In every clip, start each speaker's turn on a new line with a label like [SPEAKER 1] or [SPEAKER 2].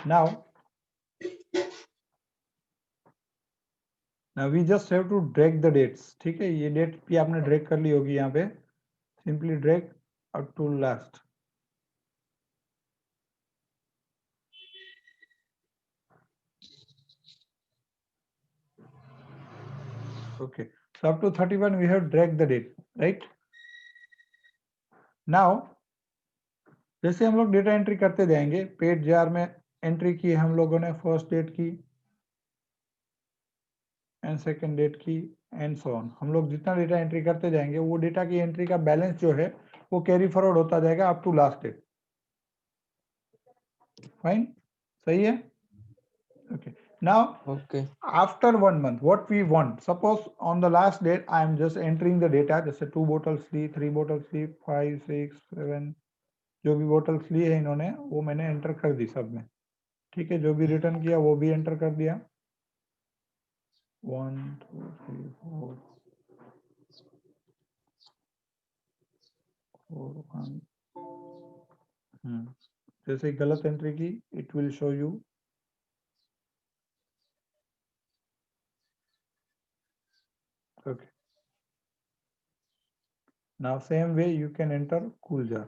[SPEAKER 1] Now we just have to drag the dates. ठीक है, ये डेट भी आपने ड्रैग कर ली होगी यहाँ पे. Simply drag up to last. Okay, so up to 31 we have dragged the date, right? Now जैसे हम लोग डेटा एंट्री करते जाएंगे, पेड जार में एंट्री की हम लोगों ने फर्स्ट डेट की एंड सेकंड डेट की एंड सो ऑन. हम लोग जितना डेटा एंट्री करते जाएंगे वो डेटा की एंट्री का बैलेंस जो है वो कैरी फॉरवर्ड होता जाएगा up to last date. Fine, सही है. Okay, now
[SPEAKER 2] Okay.
[SPEAKER 1] after 1 month what we want, suppose on the last date I am just entering the data, जैसे 2 bottles ली, 3 bottles ली, 5 6 7 जो भी bottles ली है इन्होंने वो मैंने एंटर कर दी सब में. ठीक है, जो भी रिटर्न किया वो भी एंटर कर दिया. 1 2 3 4 4 1. जैसे गलत एंट्री की it will show you. Okay, now same way you can enter cool jar.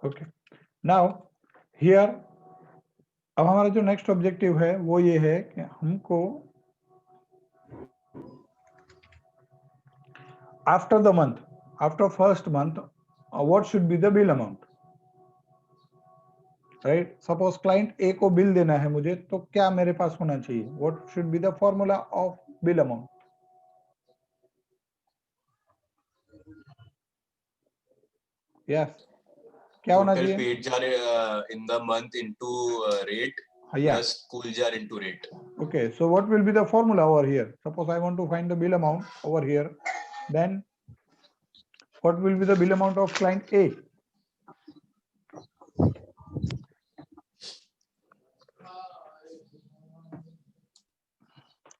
[SPEAKER 1] Okay, now here अब हमारा जो नेक्स्ट ऑब्जेक्टिव है वो ये है कि हमको after the month, after first month what should be the bill amount, right? Suppose client A को बिल देना है मुझे, तो क्या मेरे पास होना चाहिए? What should be the formula of bill amount? Yes, क्या होना
[SPEAKER 3] Total
[SPEAKER 1] चाहिए?
[SPEAKER 3] paid jar in the month into rate
[SPEAKER 1] Yeah.
[SPEAKER 3] plus cool jar into rate.
[SPEAKER 1] Okay, so what will be the formula over here? Suppose I want to find the bill amount over here, then what will be the bill amount of client A?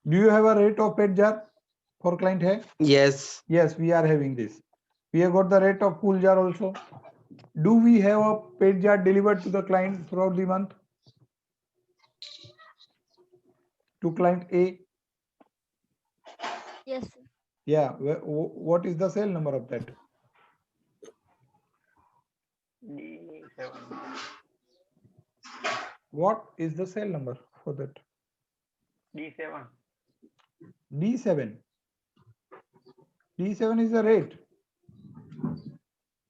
[SPEAKER 1] Do you have a rate of paid jar for client A?
[SPEAKER 2] Yes.
[SPEAKER 1] Yes, we are having this. We have got the rate of cool jar also. Do we have a paid jar delivered to the client throughout the month? To client A?
[SPEAKER 4] Yes, sir.
[SPEAKER 1] Yeah. What is the sale number of that? What is the sale number for that?
[SPEAKER 5] D7.
[SPEAKER 1] D7. D7 is the rate.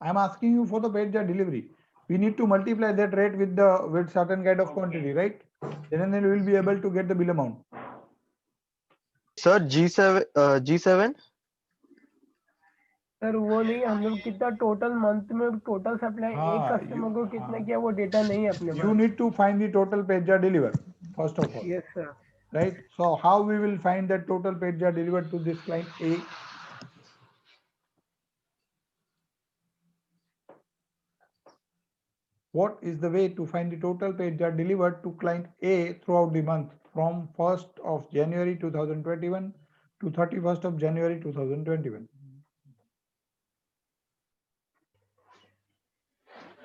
[SPEAKER 1] I am asking you for the paid jar delivery. We need to multiply that rate with certain kind of quantity, right? Then we will be able to get the bill amount.
[SPEAKER 2] Sir, G7.
[SPEAKER 5] Sir वो नहीं, हम लोग कितना total month में total supply एक customer को कितना किया वो डेटा नहीं है अपने
[SPEAKER 1] You
[SPEAKER 5] pass.
[SPEAKER 1] need to find the total paid jar delivered first of all.
[SPEAKER 5] Yes sir.
[SPEAKER 1] Right? So how we will find that total paid jar delivered to this client A? What is the way to find the total paid jar delivered to client A throughout the month from 1st of January 2021 to 31st of January 2021?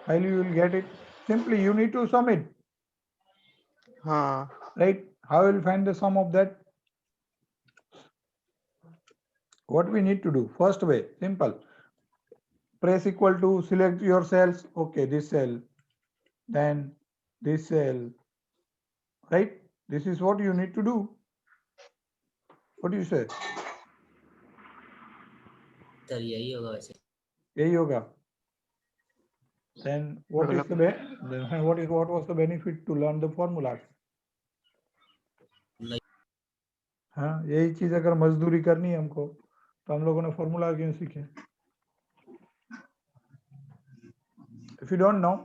[SPEAKER 1] How you will get it? Simply you need to sum it. Right? How will find the sum of that? What we need to do? First way, simple. Press equal to, select your cells. Okay, this cell, then this cell. Right? This is what you need to do. What do you say?
[SPEAKER 6] Sir यही होगा वैसे.
[SPEAKER 1] यही होगा. Then what is what was the benefit to learn the formulas? हाँ, यही चीज अगर मजदूरी करनी है हमको तो हम लोगों ने फॉर्मूला क्यों सीखे? If you don't know,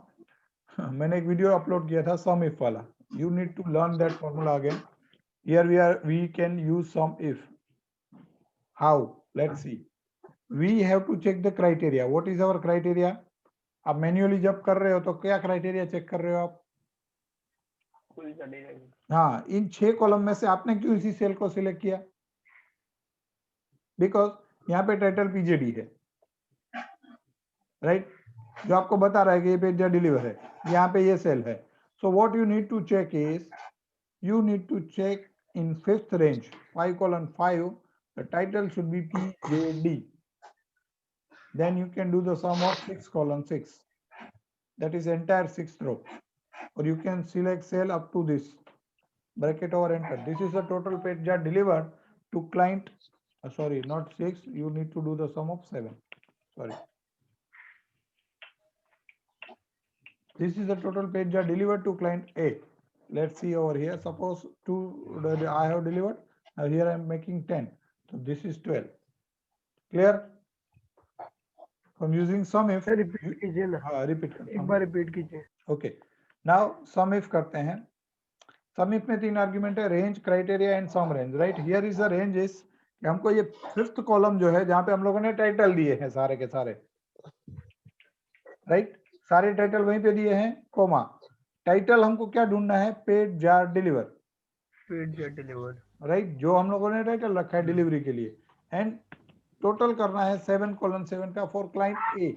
[SPEAKER 1] मैंने एक वीडियो अपलोड किया था sum if वाला. You need to learn that formula again. Here we can use sum if. How? Let's see. We have to check the criteria. What is our criteria? आप manually जब कर रहे हो तो क्या क्राइटेरिया चेक कर रहे हो आप?
[SPEAKER 5] कुल चलेगा।
[SPEAKER 1] हाँ, इन 6 कॉलम में से आपने क्यों इसी सेल को सिलेक्ट किया? बिकॉज यहाँ पे टाइटल पीजेडी है, राइट, जो आपको बता रहा है कि ये पेज डिलीवर है, यहाँ पे ये सेल है. So what you need to check is, you need to check in 5th range 5:5 the title should be PJD. Then you can do the sum of 6:6, that is entire 6th row, or you can select cell up to this bracket or enter. This is the total page jar delivered to client. Sorry, not 6, you need to do the sum of 7. Sorry, this is the total page jar delivered to client A. Let's see over here. Suppose 2 I have delivered. Now here I am making 10. So this is 12. Clear? From using sum if.
[SPEAKER 5] Repeat कीजिए ना,
[SPEAKER 1] हाँ, repeat
[SPEAKER 5] एक बार repeat कीजिए.
[SPEAKER 1] Okay. Now sum if करते हैं. Sum if में 3 argument है, range, criteria and sum range, right. Here is the range is कि हमको ये 5th कॉलम जो है जहां पे हम लोगों ने टाइटल दिए हैं सारे के सारे, राइट, सारे टाइटल वहीं पे दिए हैं, कोमा. टाइटल हमको क्या ढूंढना है? Page jar deliver,
[SPEAKER 5] page jar deliver,
[SPEAKER 1] right, जो हम लोगों ने टाइटल रखा है डिलीवरी के लिए. एंड टोटल करना है 7:7 का for client A.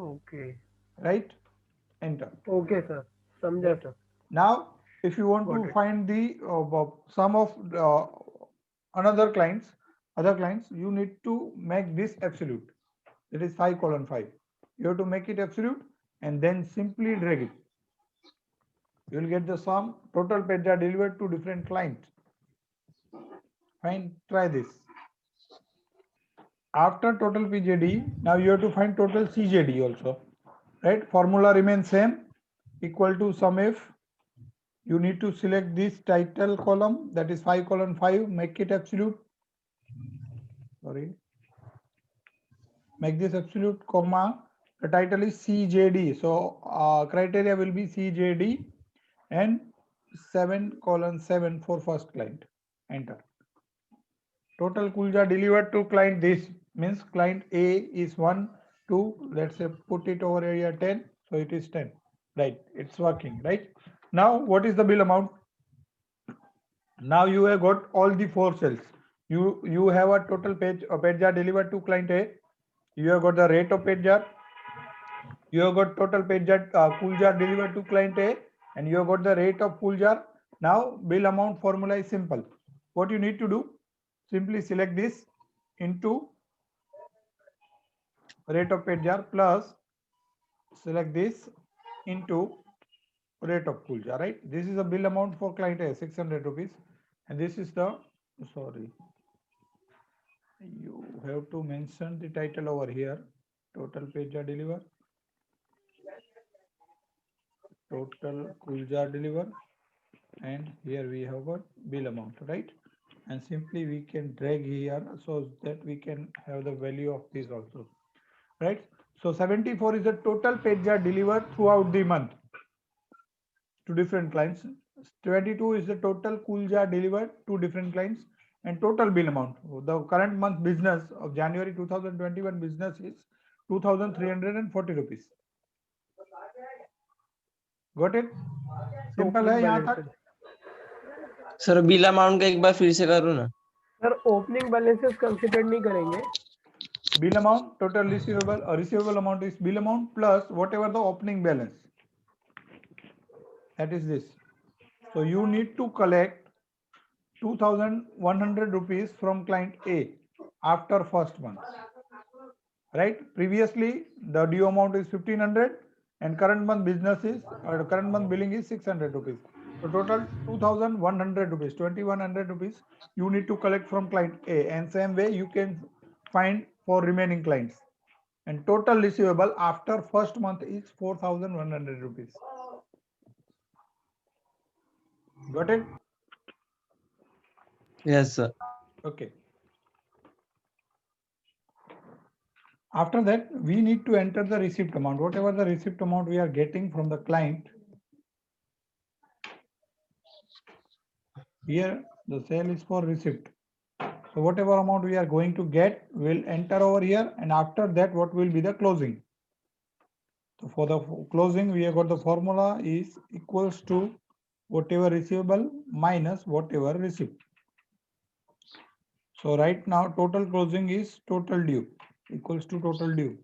[SPEAKER 5] Okay,
[SPEAKER 1] right, enter.
[SPEAKER 5] Okay sir, समझा sir.
[SPEAKER 1] Now if you want
[SPEAKER 5] Got
[SPEAKER 1] to
[SPEAKER 5] it.
[SPEAKER 1] find the sum of other clients, you need to make this absolute, that is 5:5. You have to make it absolute and then simply drag it. You will get the sum. Total page are delivered to different clients. Fine, try this. After total PJD, now you have to find total CJD also, right? Formula remains same, equal to sum if. You need to select this title column, that is 5:5, make it absolute. Sorry, make this absolute, comma, the title is CJD, so criteria will be CJD and 7:7 for first client. Enter. Total Kulja delivered to client, this means client A is 1, 2, let's say put it over here 10, so it is 10, right? It's working, right? Now what is the bill amount? Now you have got all the 4 cells. You have a total page jar delivered to client A. You have got the rate of page jar. You have got total page jar full jar delivered to client A, and you have got the rate of full jar. Now bill amount formula is simple. What you need to do? Simply select this into rate of page jar plus select this into rate of full jar, right? This is the bill amount for client A, 600 rupees, and this is the, sorry, you have to mention the title over here. Total page jar deliver, total cool jar deliver, and here we have got bill amount, right? And simply we can drag here so that we can have the value of this also, right? So 74 is the total page jar delivered throughout the month to different clients. 22 is the total cool jar delivered to different clients, and total bill amount. The current month business of January 2021 business is 2,340 rupees. Got it? Simple है यहाँ तक.
[SPEAKER 4] Sir bill amount का एक बार फिर से करूँ ना.
[SPEAKER 5] Sir opening balances consider नहीं करेंगे.
[SPEAKER 1] Bill amount, total receivable, receivable amount is bill amount plus whatever the opening balance. That is this. So you need to collect 2,100 rupees from client A after first month, right? Previously the due amount is 1,500 and current month business is current month billing is 600 rupees. So total 2,100 rupees, 2,100 rupees you need to collect from client A, and same way you can find for remaining clients. And total receivable after first month is 4,100 rupees. Got it?
[SPEAKER 4] Yes sir.
[SPEAKER 1] Okay. After that, we need to enter the receipt amount, whatever the receipt amount we are getting from the client. Here, the sale is for receipt. So whatever amount we are going to get, we'll enter over here, and after that, what will be the closing? So for the closing, we have got the formula is equals to whatever receivable minus whatever received. So right now total closing is total due equals to total due.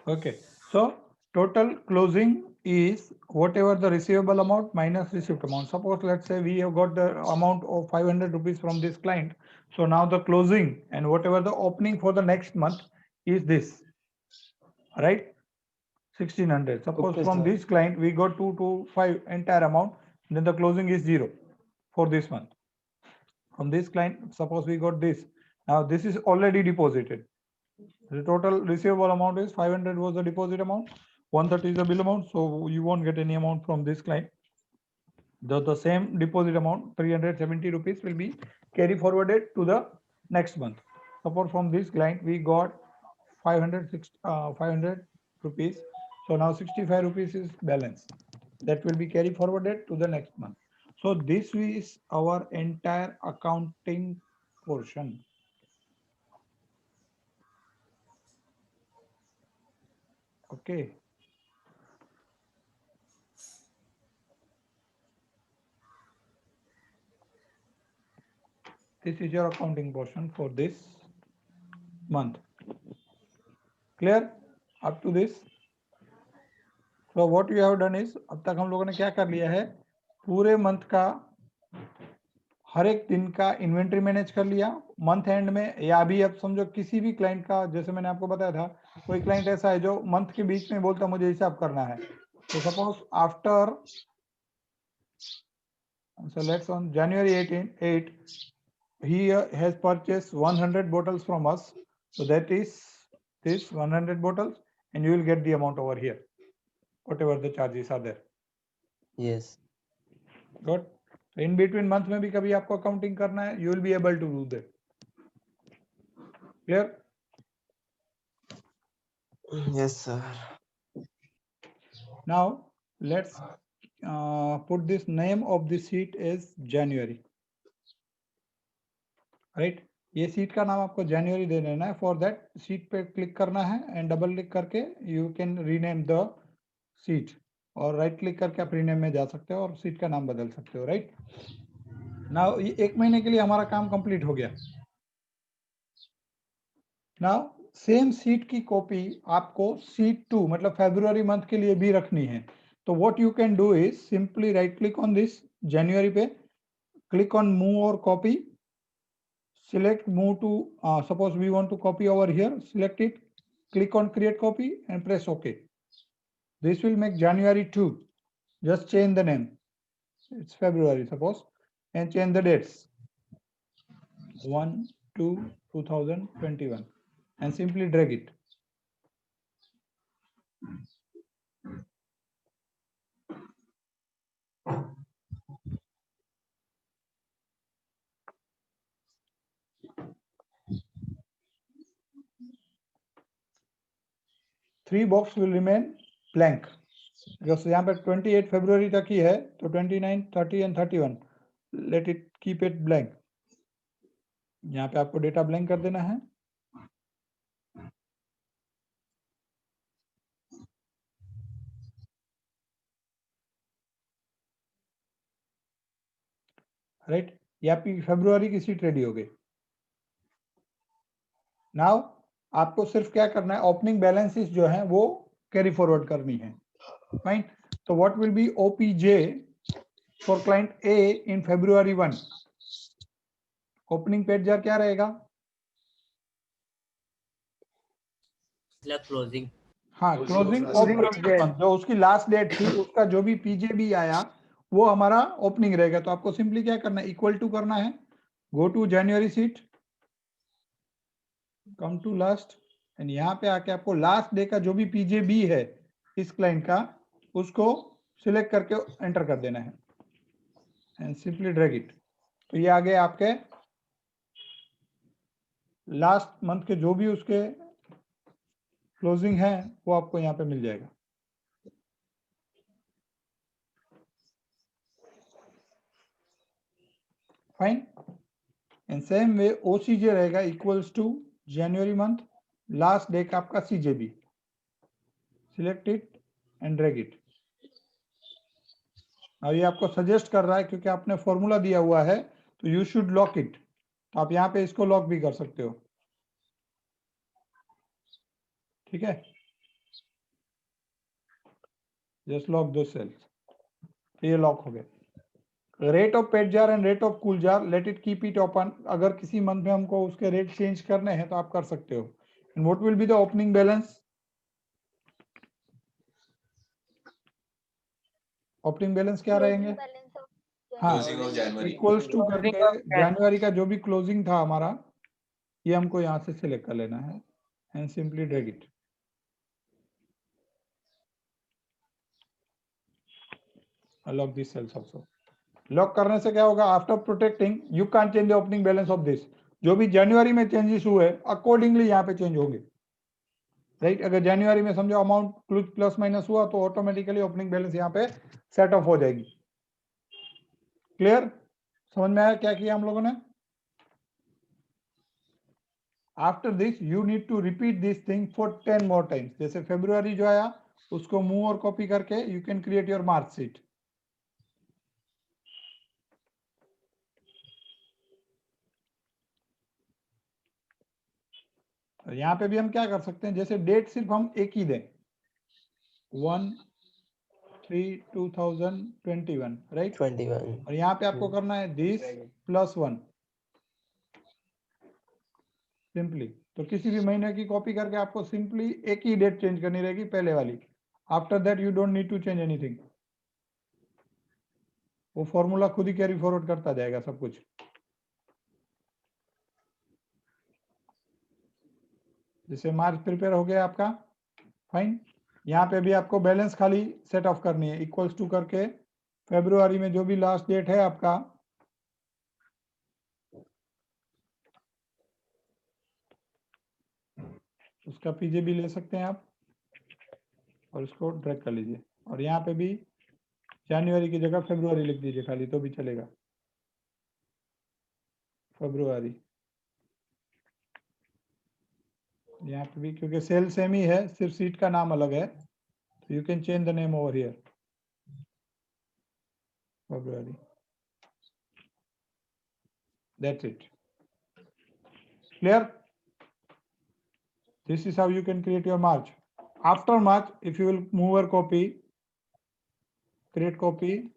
[SPEAKER 1] Okay, so total closing is whatever the receivable amount minus receipt amount. Suppose let's say we have got the amount of 500 rupees from this client. So now the closing and whatever the opening for the next month is this, right? 1600. Suppose
[SPEAKER 4] Okay,
[SPEAKER 1] from
[SPEAKER 4] sir.
[SPEAKER 1] this client we got 225 entire amount, then the closing is 0 for this month. From this client, suppose we got this. Now this is already deposited. The total receivable amount is 500 was the deposit amount, 130 is the bill amount, so you won't get any amount from this client. The same deposit amount, 370 rupees, will be carry forwarded to the next month. Suppose from this client we got 500 rupees. So now 65 rupees is balance. That will be carry forwarded to the next month. So this is our entire accounting portion. Okay. This is your accounting portion for this month. Clear up to this? So what we have done is, अब तक हम लोगों ने क्या कर लिया है, पूरे मंथ का हर एक दिन का इन्वेंट्री मैनेज कर लिया मंथ एंड में, या भी अब समझो किसी भी क्लाइंट का, जैसे मैंने आपको बताया था, कोई क्लाइंट ऐसा है जो मंथ के बीच में बोलता मुझे हिसाब करना है. तो suppose after, so let's on January 8 he has purchased 100 bottles from us, so that is this 100 bottles, and you will get the amount over here, whatever the charges are there.
[SPEAKER 4] Yes.
[SPEAKER 1] Good. So in between month में भी कभी आपको accounting करना है, you will be able to do that. Clear?
[SPEAKER 4] Yes, sir.
[SPEAKER 1] Now let's put this name of the sheet as January. Right? ये sheet का नाम आपको January दे देना है. For that sheet पे क्लिक करना है and डबल क्लिक करके you can rename the sheet, और राइट क्लिक करके आप रीनेम में जा सकते हो और सीट का नाम बदल सकते हो. राइट नाउ एक महीने के लिए हमारा काम कंप्लीट हो गया. नाउ सेम सीट की कॉपी आपको सीट 2 मतलब फरवरी मंथ के लिए भी रखनी है. तो what you can do is simply write click on this जनवरी पे, क्लिक ऑन मूव और copy, select move to suppose we want to copy over here, select it, click on create copy and press OK. This will make January 2. Just change the name, it's February suppose, and change the dates 1/2/2021 and simply drag it. Three box will remain blank because यहाँ पे 28 February तक ही है, तो 29, 30 and 31 let it keep it blank. यहाँ पे आपको data blank कर देना है. राइट, ये आपकी फरवरी की सीट रेडी हो गई. नाउ आपको सिर्फ क्या करना है, ओपनिंग बैलेंसेस जो है वो कैरी फॉरवर्ड करनी है. फाइन. तो what will be OPJ for client A in February 1. Opening page क्या रहेगा?
[SPEAKER 6] क्लोजिंग.
[SPEAKER 1] हाँ, क्लोजिंग ऑफ जो उसकी लास्ट डेट थी उसका जो भी पीजे भी आया वो हमारा ओपनिंग रहेगा. तो आपको सिंपली क्या करना है, इक्वल टू करना है, go to January sheet, come to last, and यहाँ पे आके आपको लास्ट डे का जो भी पीजे बी है इस क्लाइंट का उसको सिलेक्ट करके एंटर कर देना है एंड सिंपली ड्रैग इट. तो ये आगे आपके लास्ट मंथ के जो भी उसके क्लोजिंग है वो आपको यहाँ पे मिल जाएगा. Fine. And same way OCJ रहेगा equals to January month last day का आपका CJB, select it and drag it. अब ये आपको सजेस्ट कर रहा है क्योंकि आपने फॉर्मूला दिया हुआ है तो यू शुड लॉक इट, तो आप यहाँ पे इसको लॉक भी कर सकते हो, ठीक है। जस्ट लॉक दो सेल्स, ये लॉक हो गए। Rate of paid jar and rate of cool jar, let it keep it open. अगर किसी मंथ में हमको उसके रेट चेंज करने हैं तो आप कर सकते हो। And what will be the opening balance? Opening balance क्या रहेंगे? हाँ,
[SPEAKER 3] Closing of January.
[SPEAKER 1] Equals to करके
[SPEAKER 4] Closing of
[SPEAKER 1] जनवरी का जो भी क्लोजिंग था हमारा, ये हमको यहाँ से सिलेक्ट कर लेना है and simply drag it. Lock this sales also. Lock करने से क्या होगा? After protecting you can change the opening balance of this. जो भी जनवरी में चेंजेस हुए अकॉर्डिंगली यहाँ पे चेंज होंगे, राइट। अगर जनवरी में समझो अमाउंट प्लस माइनस हुआ तो ऑटोमेटिकली ओपनिंग बैलेंस यहाँ पे सेट ऑफ हो जाएगी। क्लियर? समझ में आया क्या किया हम लोगों ने? After this you need to repeat this thing for 10 more times. जैसे फेब्रुआरी जो आया उसको मूव और कॉपी करके you can create your March sheet. यहाँ पे भी हम क्या कर सकते हैं, जैसे डेट सिर्फ हम एक ही दें, 1/3/2021, राइट।
[SPEAKER 4] 21.
[SPEAKER 1] और यहाँ पे आपको करना है दिस +1 सिंपली। तो किसी भी महीने की कॉपी करके आपको सिंपली एक ही डेट चेंज करनी रहेगी, पहले वाली। After that you don't need to change anything, वो फॉर्मूला खुद ही कैरी फॉरवर्ड करता जाएगा सब कुछ। जैसे मार्च प्रिपेयर हो गया आपका, फाइन। यहाँ पे भी आपको बैलेंस खाली सेट ऑफ करनी है, इक्वल्स टू करके फेब्रुआरी में जो भी लास्ट डेट है आपका, उसका पीजेबी ले सकते हैं आप और इसको ड्रैग कर लीजिए। और यहाँ पे भी जनवरी की जगह फेब्रुआरी लिख दीजिए खाली, तो भी चलेगा, फेब्रुआरी। यहाँ पे भी क्योंकि सेल सेम ही है, सिर्फ सीट का नाम अलग है, तो you can change the name over here, February. That's it. Clear? This is how you can create your March. After March, if you will move or copy, create copy,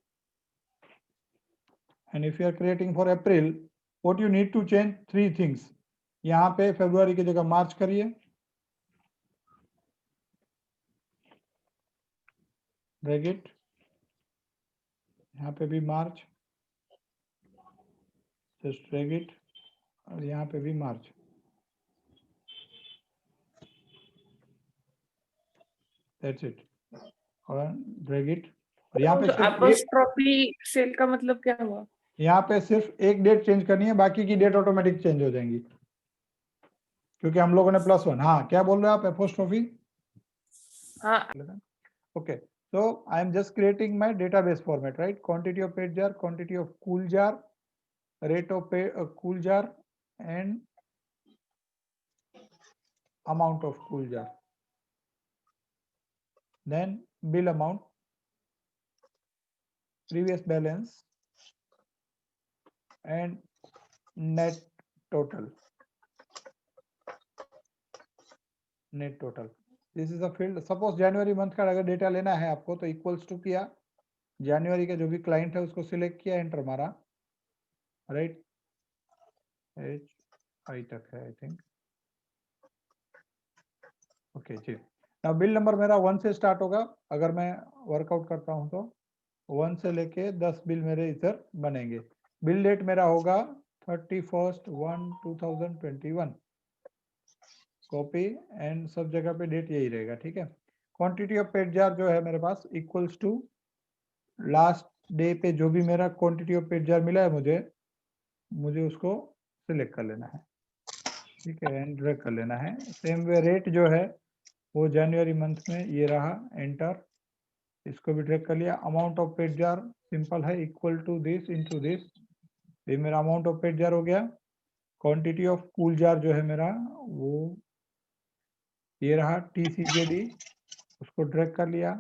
[SPEAKER 1] and if you are creating for April, what you need to change 3 things. यहाँ पे फरवरी की जगह मार्च करिए, drag it, यहाँ पे भी मार्च, just drag it, और यहाँ पे भी मार्च, दैट्स इट, और ड्रैग इट। और यहाँ पे सिर्फ
[SPEAKER 7] अपोस्ट्रोफी सेल का मतलब क्या हुआ?
[SPEAKER 1] यहाँ पे सिर्फ एक डेट चेंज करनी है, बाकी की डेट ऑटोमेटिक चेंज हो जाएंगी क्योंकि हम लोगों ने +1। हाँ, क्या बोल रहे हैं आप? अपोस्ट्रोफी?
[SPEAKER 7] हाँ,
[SPEAKER 1] okay, so I am just creating my database format, right? Quantity of paid jar, quantity of cool jar, rate of pay cool jar, and amount of cool jar, then bill amount, previous balance, and net total. Net total. This is a field. Suppose January month का अगर data लेना है आपको तो equals to किया, जनवरी का जो भी क्लाइंट है उसको सिलेक्ट किया, एंटर मारा, राइट। HI तक है आई थिंक, ओके जी। अब बिल नंबर मेरा 1 से स्टार्ट होगा। अगर मैं वर्कआउट करता हूं तो 1 से लेके 10 बिल मेरे इधर बनेंगे। बिल डेट मेरा होगा 31/1/2021, कॉपी, एंड सब जगह पे डेट यही रहेगा, ठीक है। क्वांटिटी ऑफ पेड जार जो है मेरे पास इक्वल्स टू लास्ट डे पे जो भी मेरा क्वांटिटी ऑफ पेड जार मिला है मुझे उसको सिलेक्ट कर लेना है, ठीक है, एंड ड्रैग कर लेना है। सेम वे रेट जो है वो जनवरी मंथ में ये रहा, एंटर, इसको भी ड्रैग कर लिया। Amount of paid jar simple है, equal to this into this, ये मेरा अमाउंट ऑफ पेड जार हो गया। क्वांटिटी ऑफ कूल जार जो है मेरा वो ये रहा TCJD, उसको ड्रैग कर लिया,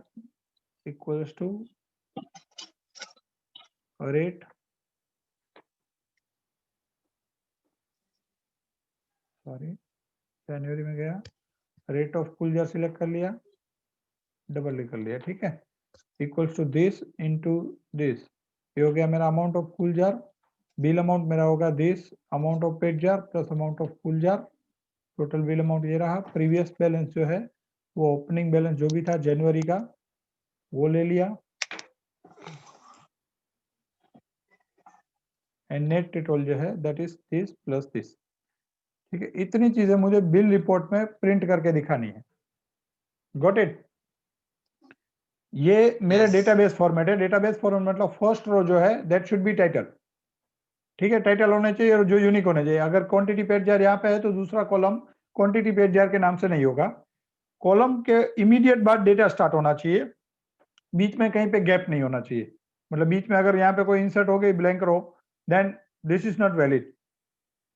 [SPEAKER 1] इक्वल्स टू रेट, सॉरी जनवरी में गया, rate of cool jar select कर लिया, डबल कर लिया, ठीक है, equals to this into this, ये हो गया मेरा amount of cool jar, bill amount मेरा होगा this amount of paid jar plus amount of cool jar, total bill amount ये रहा। प्रीवियस बैलेंस जो है वो ओपनिंग बैलेंस जो भी था जनवरी का वो ले लिया, एंड नेट टोटल जो है that is this plus this, ठीक है। इतनी चीजें मुझे बिल रिपोर्ट में प्रिंट करके दिखानी है, गॉट इट। ये मेरा
[SPEAKER 3] Yes.
[SPEAKER 1] डेटाबेस फॉर्मेट है, डेटाबेस फॉर्मेट मतलब फर्स्ट रो जो है दैट शुड बी टाइटल, ठीक है, टाइटल होने चाहिए और जो यूनिक होने चाहिए। अगर क्वांटिटी पेड जार यहाँ पे है तो दूसरा कॉलम क्वांटिटी पेड जार के नाम से नहीं होगा, कॉलम के इमीडिएट बाद डेटा स्टार्ट होना चाहिए, बीच में कहीं पे गैप नहीं होना चाहिए, मतलब बीच में अगर यहाँ पे कोई इंसर्ट हो गई blank row then this is not valid,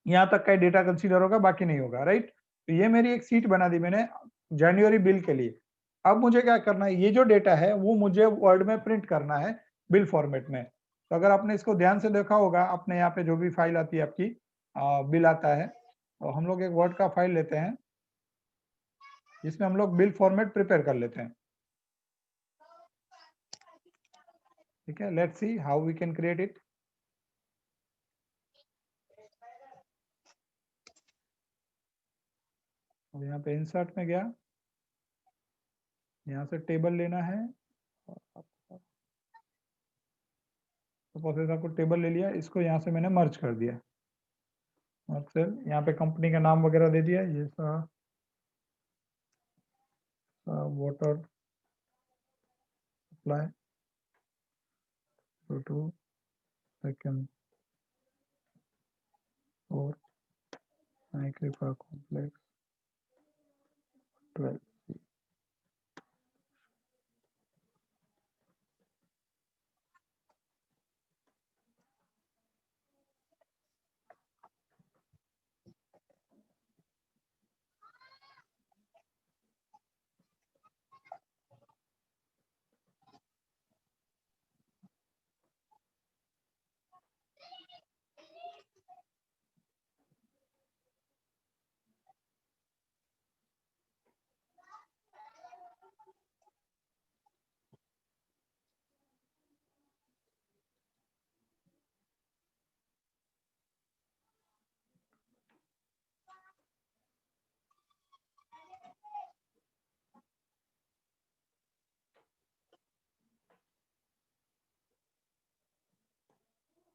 [SPEAKER 1] यहाँ तक का डेटा कंसीडर होगा बाकी नहीं होगा, राइट। तो ये मेरी एक सीट बना दी मैंने जनवरी बिल के लिए। अब मुझे क्या करना है, ये जो डेटा है वो मुझे वर्ड में प्रिंट करना है बिल फॉर्मेट में। तो अगर आपने इसको ध्यान से देखा होगा, अपने यहाँ पे जो भी फाइल आती है आपकी बिल आता है, तो हम लोग एक वर्ड का फाइल लेते हैं जिसमें हम लोग बिल फॉर्मेट प्रिपेयर कर लेते हैं, ठीक है। Let's see how we can create it. और यहाँ पे इंसर्ट में गया, यहाँ से टेबल लेना है, सपोज आपको टेबल ले लिया, इसको यहाँ से मैंने मर्ज कर दिया, मर्ज सेल, यहाँ पे कंपनी का नाम वगैरह दे दिया, ये सा वाटर सप्लाई टू सेकंड और कृपा कॉम्प्लेक्स 12।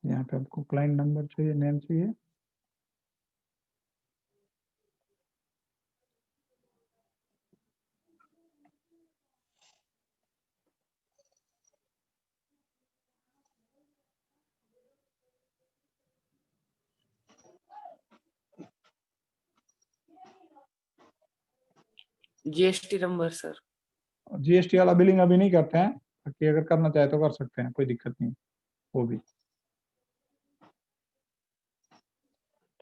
[SPEAKER 1] यहाँ पे आपको क्लाइंट नंबर चाहिए, नेम चाहिए,
[SPEAKER 7] जीएसटी नंबर सर।
[SPEAKER 1] जीएसटी वाला बिलिंग अभी नहीं करते हैं, बाकी अगर करना चाहे तो कर सकते हैं, कोई दिक्कत नहीं वो भी,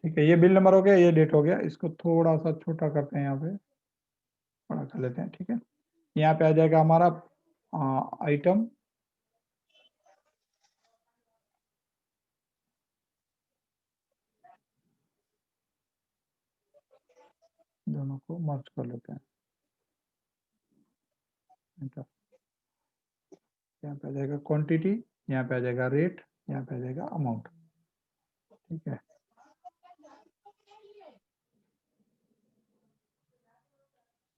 [SPEAKER 1] ठीक है। ये बिल नंबर हो गया, ये डेट हो गया, इसको थोड़ा सा छोटा करते हैं, यहाँ पे बड़ा कर लेते हैं, ठीक है। यहाँ पे आ जाएगा हमारा आइटम, दोनों को मर्ज कर लेते हैं, यहाँ पे आ जाएगा क्वांटिटी, यहाँ पे आ जाएगा रेट, यहाँ पे आ जाएगा अमाउंट, ठीक है।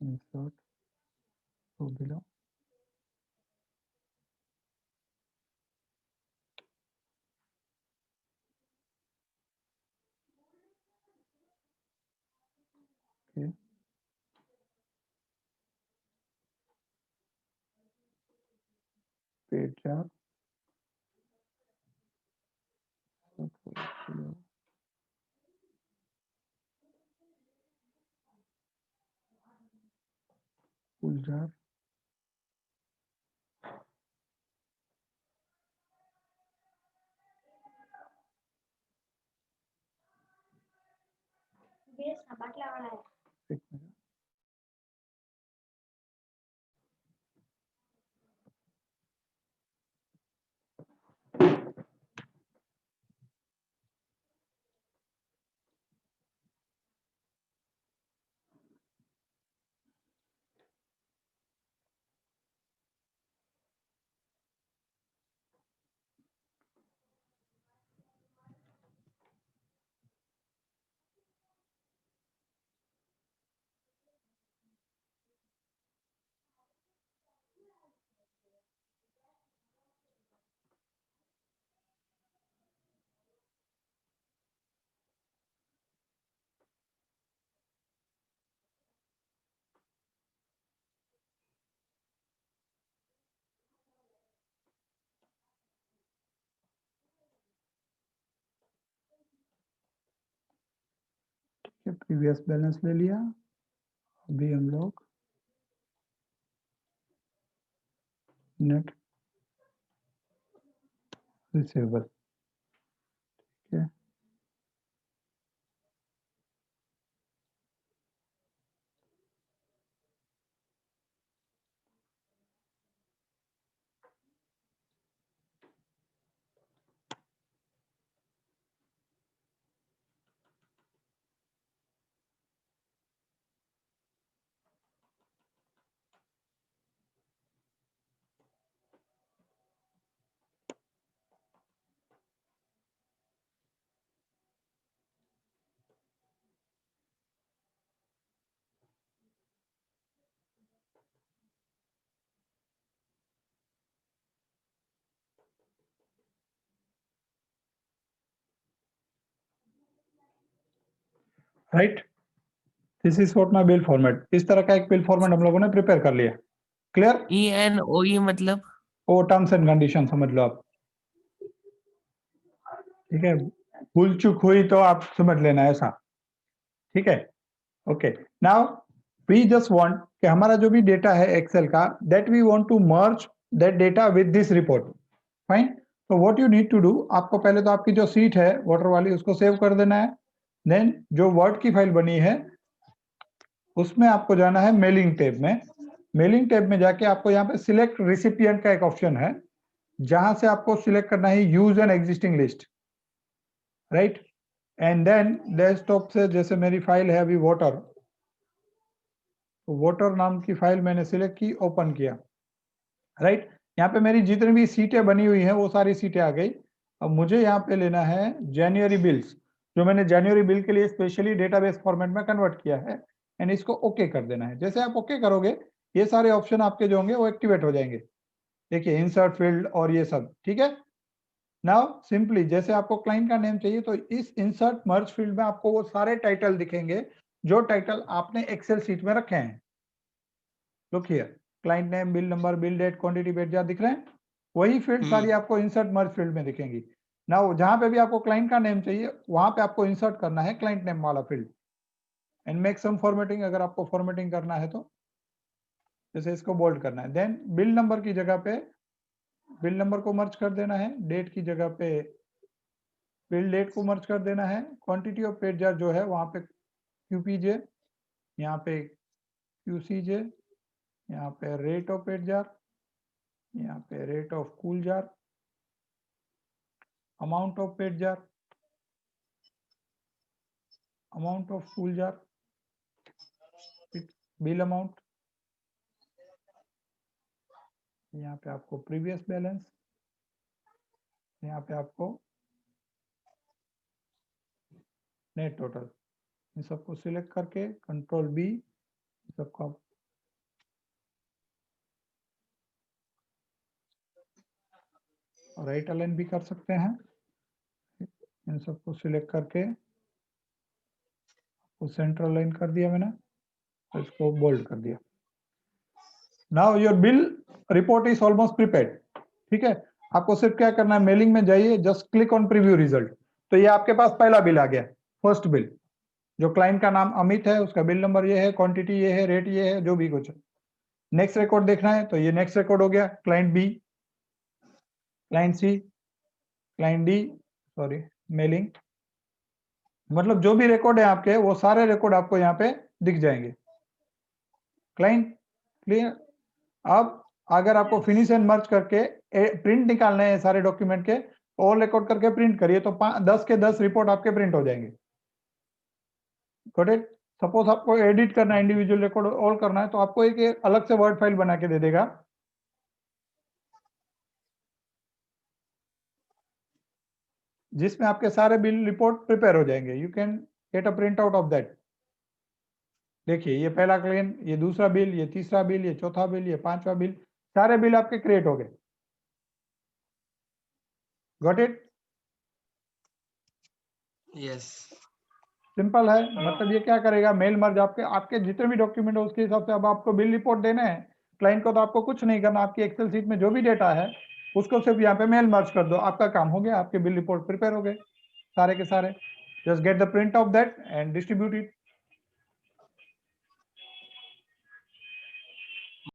[SPEAKER 1] इंसर्ट तो बिलो, ओके, पेड जार, कुल जार, एक मिनट। प्रीवियस बैलेंस ले लिया, अभी हम लोग नेट रिसीवेबल, ठीक है। Right, this is what my bill format. इस तरह का एक बिल फॉर्मेट हम लोगों ने प्रिपेयर कर लिया। क्लियर?
[SPEAKER 7] ENOE मतलब
[SPEAKER 1] वो टर्म्स एंड कंडीशन समझ लो आप, ठीक है। भूल चूक हुई तो आप समझ लेना ऐसा, ठीक है। Okay, now we just want कि हमारा जो भी डेटा है एक्सेल का, that we want to merge that data with this report. Fine, तो what you need to do, आपको पहले तो आपकी जो सीट है वाटर वाली उसको सेव कर देना है। देन जो वर्ड की फाइल बनी है उसमें आपको जाना है मेलिंग टैब में। मेलिंग टैब में जाके आपको यहाँ पे सिलेक्ट रिसिपिएंट का एक ऑप्शन है, जहां से आपको सिलेक्ट करना है use an existing list, right. And then desktop से जैसे मेरी फाइल है अभी वाटर, तो वाटर नाम की फाइल मैंने सिलेक्ट की, ओपन किया, राइट। यहाँ पे मेरी जितनी भी सीटें बनी हुई हैं वो सारी सीटें आ गई। अब मुझे यहाँ पे लेना है जनवरी बिल्स, जो मैंने जनवरी बिल के लिए स्पेशली डेटाबेस फॉर्मेट में कन्वर्ट किया है, एंड इसको ओके कर देना है। जैसे आप ओके करोगे ये सारे ऑप्शन आपके जो होंगे वो एक्टिवेट हो जाएंगे। देखिए इंसर्ट फील्ड और ये सब, ठीक है। नाउ सिंपली जैसे आपको क्लाइंट का नेम चाहिए तो इस इंसर्ट मर्ज फील्ड में आपको वो सारे टाइटल दिखेंगे जो टाइटल आपने एक्सेल शीट में रखे हैं। Look here, client name, bill number, bill date, quantity, बेट दिख रहे हैं, वही फील्ड सारी आपको इंसर्ट मर्ज फील्ड में दिखेंगी। नाउ जहां पे भी आपको क्लाइंट का नेम चाहिए वहां पे आपको इंसर्ट करना है क्लाइंट नेम वाला field, and make some formatting अगर आपको फॉर्मेटिंग करना है तो, जैसे इसको बोल्ड करना है। देन बिल नंबर की जगह पे बिल नंबर को मर्ज कर देना है, डेट की जगह पे बिल डेट को मर्ज कर देना है, क्वांटिटी ऑफ पेड जार जो है वहां पे क्यूपीजे, यहाँ पे क्यूसीजे, यहाँ पे रेट ऑफ पेड जार, यहाँ पे rate of cool jar, amount of paid jar, amount of cool jar, bill amount, यहाँ पे आपको प्रीवियस बैलेंस, यहाँ पे आपको नेट टोटल, इन सबको सिलेक्ट करके कंट्रोल बी, सबको आप राइट अलाइन भी कर सकते हैं। इन सबको सिलेक्ट करके सेंटर अलाइन कर दिया मैंने, इसको बोल्ड कर दिया। Now your bill report is almost prepared, ठीक है। आपको सिर्फ क्या करना है, मेलिंग में जाइए, just click on preview result. तो ये आपके पास पहला बिल आ गया, फर्स्ट बिल, जो क्लाइंट का नाम अमित है, उसका बिल नंबर ये है, क्वांटिटी ये है, रेट ये है, जो भी कुछ है। नेक्स्ट रिकॉर्ड देखना है तो ये नेक्स्ट रिकॉर्ड हो गया, क्लाइंट बी, क्लाइंट सी, क्लाइंट डी, सॉरी मेलिंग, मतलब जो भी रिकॉर्ड है आपके वो सारे रिकॉर्ड आपको यहाँ पे दिख जाएंगे। Client clear. अब अगर आपको फिनिश एंड मर्ज करके प्रिंट निकालने हैं सारे डॉक्यूमेंट के, और रिकॉर्ड करके प्रिंट करिए तो 10 के 10 रिपोर्ट आपके प्रिंट हो जाएंगे। Got it. सपोज आपको एडिट करना है, इंडिविजुअल रिकॉर्ड ऑल करना है, तो आपको एक अलग से वर्ड फाइल बना के दे देगा, जिसमें आपके सारे बिल रिपोर्ट प्रिपेयर हो जाएंगे। You can get a print out of that. देखिए ये पहला क्लेम, ये दूसरा बिल, ये तीसरा बिल, ये चौथा बिल, ये पांचवा बिल, सारे बिल आपके क्रिएट हो गए। Got it.
[SPEAKER 4] यस
[SPEAKER 1] सिंपल है, मतलब ये क्या करेगा, मेल मर्ज आपके जितने भी डॉक्यूमेंट है उसके हिसाब से। अब आपको बिल रिपोर्ट देना है क्लाइंट को, तो आपको कुछ नहीं करना, आपकी एक्सेल शीट में जो भी डेटा है उसको सिर्फ यहाँ पे मेल मर्ज कर दो, आपका काम हो गया, आपके बिल रिपोर्ट प्रिपेयर हो गए सारे के सारे। Just get the print of that and distribute it.